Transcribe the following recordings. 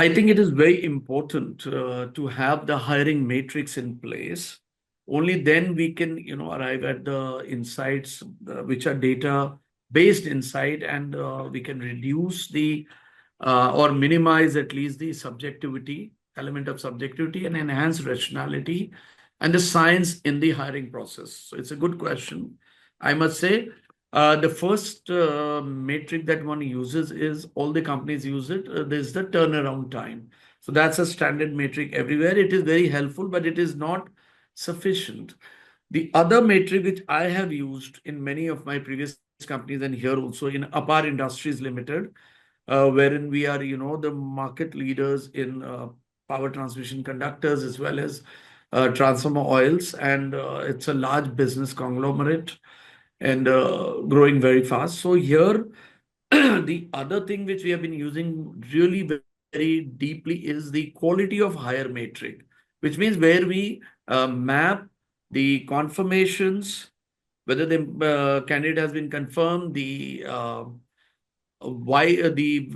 I think it is very important to have the hiring matrix in place. Only then we can, arrive at the insights which are data-based insight, and we can reduce the or minimize at least the subjectivity, element of subjectivity, and enhance rationality and the science in the hiring process. So it's a good question. I must say, the first metric that one uses is all the companies use it. There's the turnaround time. So that's a standard metric everywhere. It is very helpful, but it is not sufficient. The other metric which I have used in many of my previous companies and here also in Apar Industries Limited, wherein we are, the market leaders in power transmission conductors as well as transformer oils, and it's a large business conglomerate and growing very fast. So here, the other thing which we have been using really very deeply is the quality of hire metric, which means where we map the confirmations, whether the candidate has been confirmed, the why the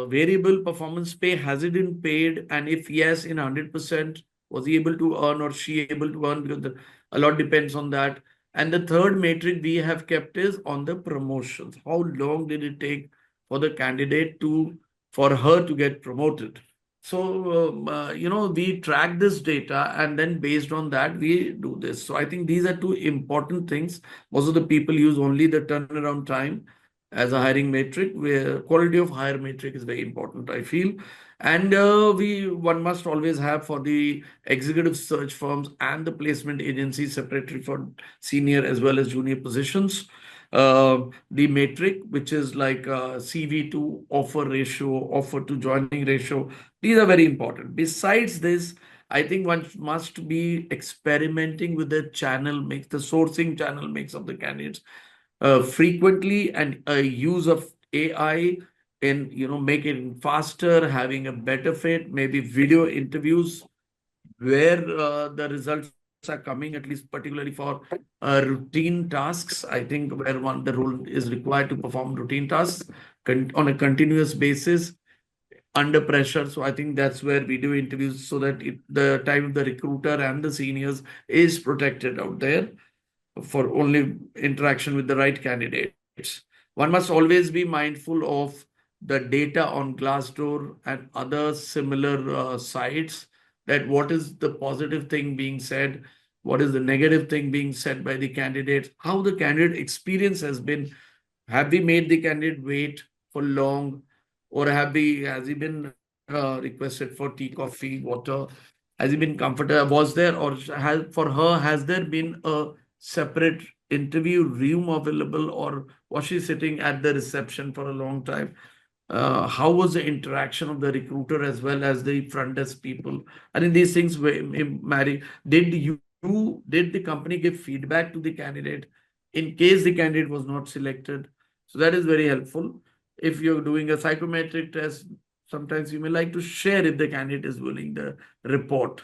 variable performance pay, has it been paid, and if yes, in 100%, was he able to earn or she able to earn, because a lot depends on that. And the third metric we have kept is on the promotions. How long did it take for the candidate for her to get promoted? So, we track this data, and then based on that, we do this. So I think these are two important things. Most of the people use only the turnaround time as a hiring metric, where quality of hire metric is very important, I feel. And one must always have for the executive search firms and the placement agencies separately for senior as well as junior positions. The metric, which is like CV to offer ratio, offer to joining ratio, these are very important. Besides this, I think one must be experimenting with the channel mix, the sourcing channel mix of the candidates frequently, and use of AI in, making faster, having a better fit, maybe video interviews where the results are coming, at least particularly for routine tasks. I think where the role is required to perform routine tasks on a continuous basis under pressure. So I think that's where video interviews, so that the time of the recruiter and the seniors is protected out there for only interaction with the right candidates. One must always be mindful of the data on Glassdoor and other similar sites, that what is the positive thing being said, what is the negative thing being said by the candidate, how the candidate experience has been. Have we made the candidate wait for long, or has he been requested for tea, coffee, water? Has he been comfortable? Was there, or has there been a separate interview room available, or was she sitting at the reception for a long time? How was the interaction of the recruiter as well as the front desk people? I think these things were marry. Did the company give feedback to the candidate in case the candidate was not selected? So that is very helpful. If you're doing a psychometric test, sometimes you may like to share if the candidate is willing the report.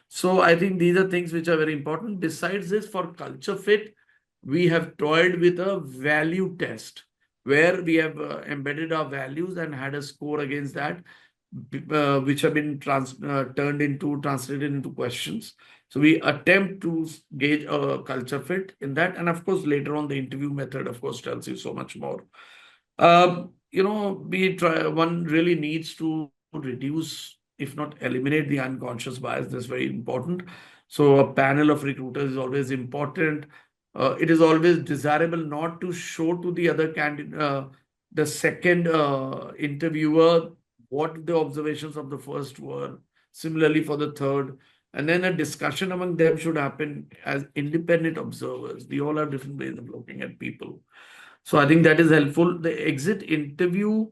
So I think these are things which are very important. Besides this, for culture fit, we have toyed with a value test where we have embedded our values and had a score against that, which have been translated into questions. So we attempt to gauge a culture fit in that. And of course, later on, the interview method, of course, tells you so much more. One really needs to reduce, if not eliminate, the unconscious bias. That's very important. So a panel of recruiters is always important. It is always desirable not to show to the other candidate, the second interviewer, what the observations of the first were. Similarly for the third. And then a discussion among them should happen as independent observers. We all have different ways of looking at people. So I think that is helpful. The exit interview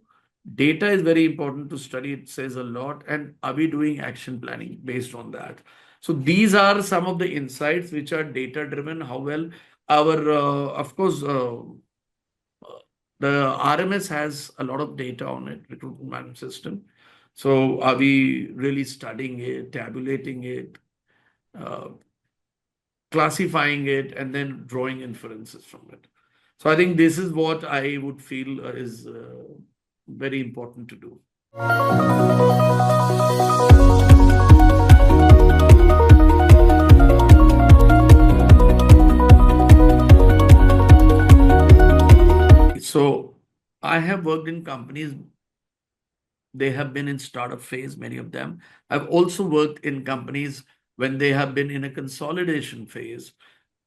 data is very important to study. It says a lot. And are we doing action planning based on that? So these are some of the insights which are data driven. How well our, of course, the RMS has a lot of data on it, recruitment management system. So are we really studying it, tabulating it, classifying it, and then drawing inferences from it? So I think this is what I would feel is very important to do. So I have worked in companies, they have been in startup phase, many of them. I've also worked in companies when they have been in a consolidation phase.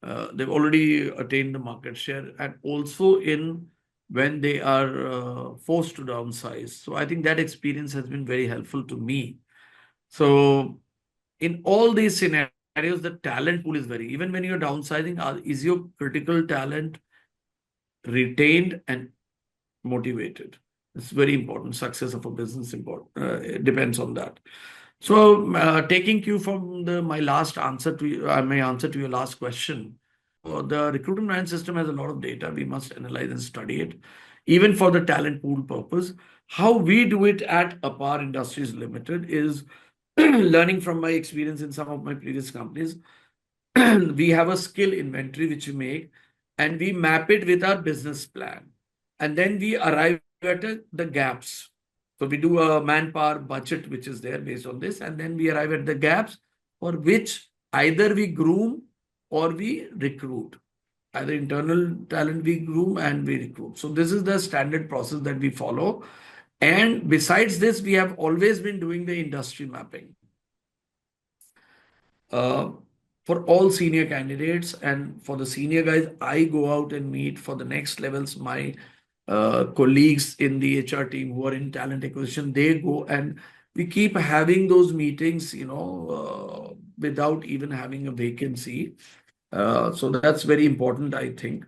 They've already attained the market share, and also in when they are forced to downsize. So I think that experience has been very helpful to me. So in all these scenarios, the talent pool is very, even when you're downsizing, is your critical talent retained and motivated? It's very important. Success of a business important it depends on that. So, taking cue from my last answer to you, my answer to your last question, the recruitment management system has a lot of data. We must analyze and study it, even for the talent pool purpose. How we do it at Apar Industries Limited is learning from my experience in some of my previous companies. We have a skill inventory which we make, and we map it with our business plan, and then we arrive at the gaps. So we do a manpower budget which is there based on this, and then we arrive at the gaps for which either we groom or we recruit. Either internal talent we groom and we recruit. So this is the standard process that we follow. And besides this, we have always been doing the industry mapping. For all senior candidates and for the senior guys, I go out and meet for the next levels. My colleagues in the HR team who are in talent acquisition, they go and we keep having those meetings, without even having a vacancy. So that's very important, I think,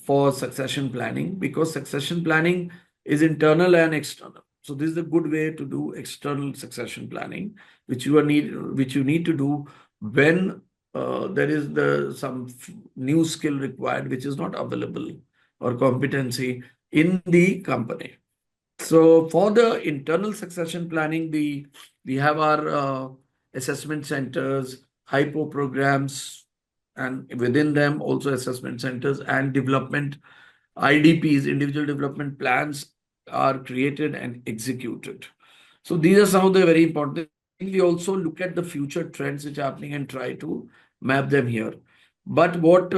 for succession planning, because succession planning is internal and external. So this is a good way to do external succession planning, which you need to do when there is some new skill required, which is not available, or competency in the company. So for the internal succession planning, we have our assessment centers, hypo programs, and within them also assessment centers and development IDPs, individual development plans, are created and executed. So these are some of the very important things. We also look at the future trends which are happening and try to map them here. But what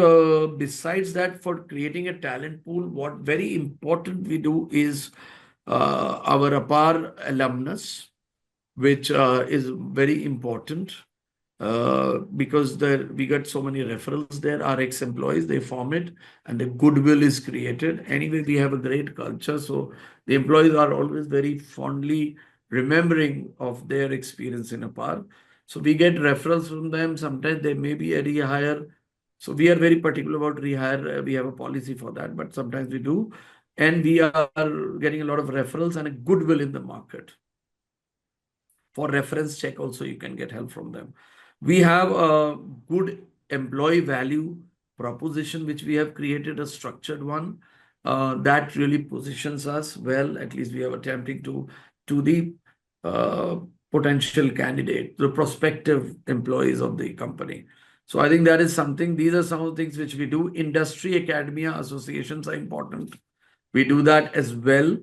besides that, for creating a talent pool, what very important we do is our Apar alumnus, which is very important because we got so many referrals there. Our ex-employees, they form it, and the goodwill is created. Anyway, we have a great culture, so the employees are always very fondly remembering of their experience in Apar. So we get referrals from them. Sometimes they may be a rehire. So we are very particular about rehire. We have a policy for that, but sometimes we do. And we are getting a lot of referrals and a goodwill in the market. For reference check also, you can get help from them. We have a good employee value proposition, which we have created, a structured one that really positions us well. At least we are attempting to the potential candidate, the prospective employees of the company. So I think that is something. These are some of the things which we do. Industry academia associations are important. We do that as well.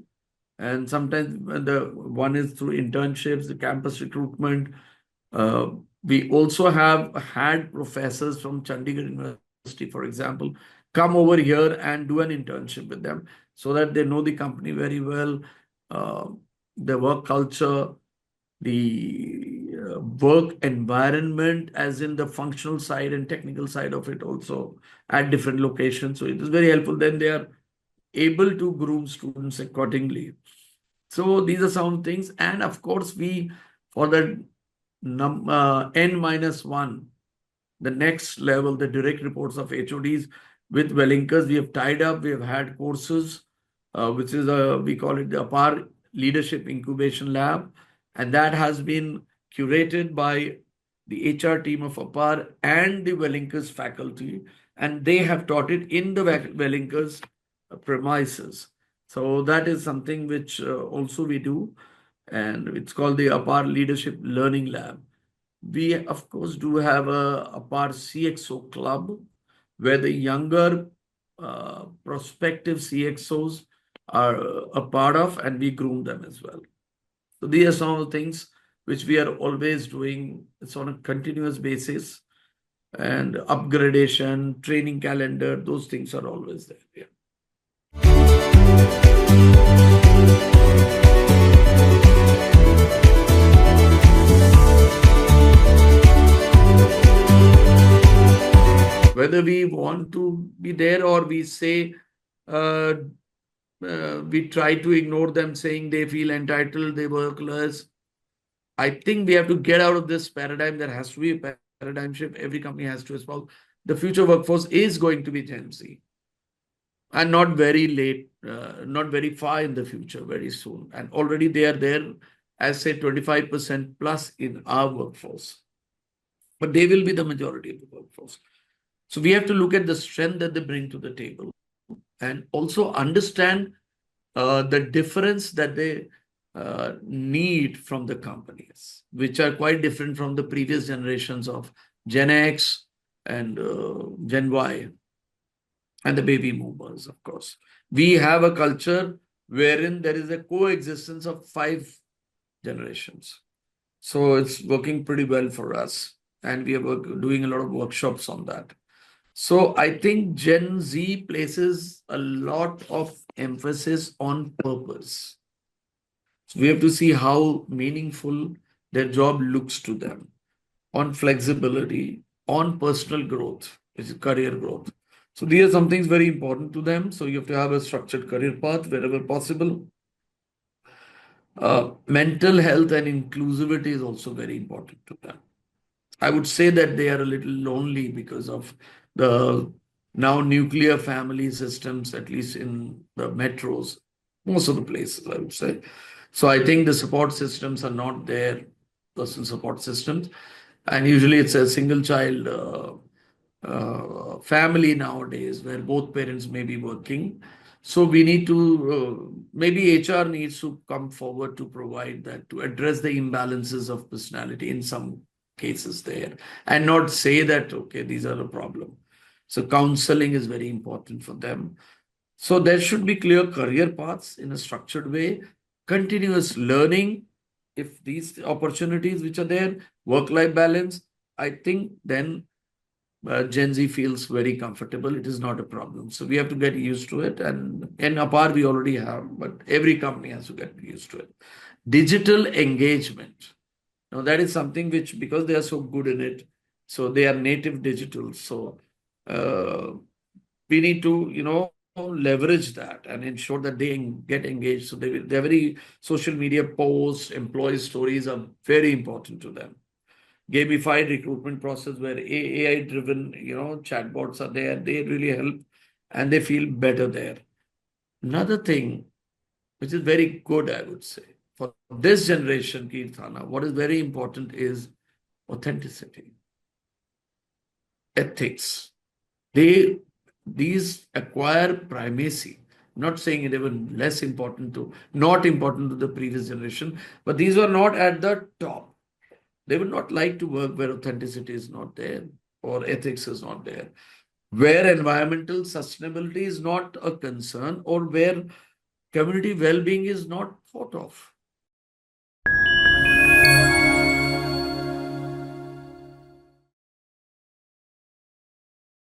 And sometimes the one is through internships, the campus recruitment. We also have had professors from Chandigarh University, for example, come over here and do an internship with them so that they know the company very well, the work culture, the work environment, as in the functional side and technical side of it also at different locations. So it is very helpful. Then they are able to groom students accordingly. So these are some things. And of course, we, for the N-1, the next level, the direct reports of HODs with Wellinkers, we have tied up, we have had courses, which is we call it the Apar Leadership Incubation Lab. And that has been curated by the HR team of Apar and the Wellinkers faculty. And they have taught it in the Wellinkers premises. So that is something which also we do. And it's called the Apar Leadership Learning Lab. We, of course, do have a Apar CXO club where the younger prospective CXOs are a part of, and we groom them as well. So these are some of the things which we are always doing. It's on a continuous basis, and upgradation, training calendar, those things are always there. Yeah. Whether we want to be there or we say, we try to ignore them, saying they feel entitled, they work less. I think we have to get out of this paradigm. There has to be a paradigm shift. Every company has to espouse. The future workforce is going to be Gen Z, and not very late, not very far in the future, very soon. And already they are there, as say 25% plus in our workforce. But they will be the majority of the workforce. So we have to look at the strength that they bring to the table, and also understand the difference that they need from the companies, which are quite different from the previous generations of Gen X and Gen Y and the baby boomers, of course. We have a culture wherein there is a coexistence of 5 generations. So it's working pretty well for us. And we are doing a lot of workshops on that. So I think Gen Z places a lot of emphasis on purpose. So we have to see how meaningful their job looks to them, on flexibility, on personal growth, which is career growth. So these are some things very important to them. So you have to have a structured career path wherever possible. Mental health and inclusivity is also very important to them. I would say that they are a little lonely because of the now nuclear family systems, at least in the metros, most of the places, I would say. So I think the support systems are not there, personal support systems. And usually it's a single child family nowadays where both parents may be working. So we need to, maybe HR needs to come forward to provide that, to address the imbalances of personality in some cases there, and not say that, okay, these are a problem. So counseling is very important for them. So there should be clear career paths in a structured way, continuous learning. If these opportunities which are there, work-life balance, I think then Gen Z feels very comfortable. It is not a problem. So we have to get used to it. And in Apar, we already have, but every company has to get used to it. Digital engagement. Now, that is something which, because they are so good in it, so they are native digital. So we need to, leverage that and ensure that they get engaged. So they're very social media posts, employee stories are very important to them. Gamified recruitment process where AI driven, chatbots are there. They really help and they feel better there. Another thing which is very good, I would say, for this generation, Kirthana, what is very important is authenticity, ethics. These acquire primacy. I'm not saying it even not important to the previous generation, but these were not at the top. They would not like to work where authenticity is not there or ethics is not there, where environmental sustainability is not a concern, or where community well-being is not thought of.